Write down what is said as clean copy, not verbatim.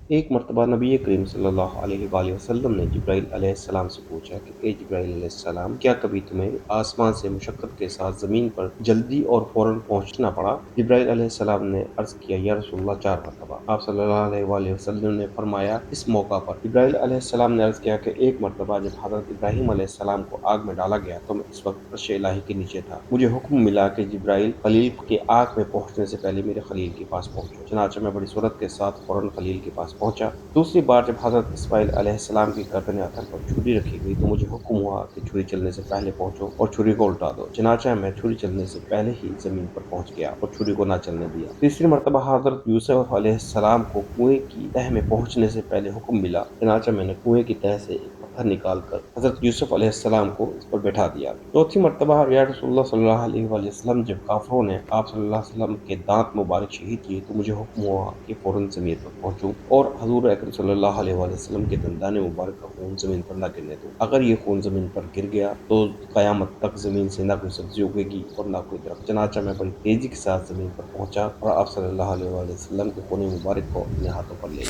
ایک مرتبہ نبی کریم صلی اللہ علیہ وآلہ وسلم نے جبرائیل علیہ السلام سے پوچھا کہ اے جبرائیل علیہ السلام، کیا کبھی تمہیں آسمان سے مشقت کے ساتھ زمین پر جلدی اور فوراً پہنچنا پڑا؟ جبرائیل علیہ السلام نے عرض کیا، یا رسول اللہ، 4 مرتبہ۔ آپ صلی اللہ علیہ وآلہ وسلم نے فرمایا، اس موقع پر جبرائیل علیہ السلام نے عرض کیا کہ ایک مرتبہ جب حضرت ابراہیم علیہ السلام کو آگ میں ڈالا گیا تو میں اس وقت عرش الہی کے نیچے تھا۔ مجھے حکم ملا کہ جبرائیل، خلیل کے آگ میں پہنچنے سے پہلے میرے خلیل کے پاس پہنچو۔ چنانچہ میں بڑی سرعت کے ساتھ فوراً خلیل کے پاس پہنچا۔ دوسری بار جب حضرت اسماعیل علیہ السلام کی گردن اتھر پر چھری رکھی گئی تو مجھے حکم ہوا کہ چھری چلنے سے پہلے پہنچو اور چھری کو الٹا دو۔ چنانچہ میں چھری چلنے سے پہلے ہی زمین پر پہنچ گیا اور چھری کو نہ چلنے دیا۔ تیسری مرتبہ حضرت یوسف علیہ السلام کو کنویں کی تہہ میں پہنچنے سے پہلے حکم ملا۔ چنانچہ میں نے کنویں کی تہہ سے ایک پتھر نکال کر حضرت یوسف علیہ السلام کو اس پر بیٹھا دیا۔ چوتھی مرتبہ یا رسول اللہ صلی اللہ علیہ وآلہ وسلم، جب کافروں نے آپ صلی اللہ علیہ وسلم کے دانت مبارک شہید کیے تو مجھے حکم ہوا کہ فوراً زمین پر پہنچوں اور حضور اکرم صلی اللہ علیہ وآلہ وسلم کے دندان مبارک کا خون زمین پر نہ گرنے دوں۔ اگر یہ خون زمین پر گر گیا تو قیامت تک زمین سے نہ کوئی سبزی اگے گی اور نہ کوئی درخت۔ چنانچہ میں بڑی تیزی کے ساتھ زمین پر پہنچا اور آپ صلی اللہ علیہ وآلہ وسلم کے خون مبارک کو اپنے ہاتھوں پر لے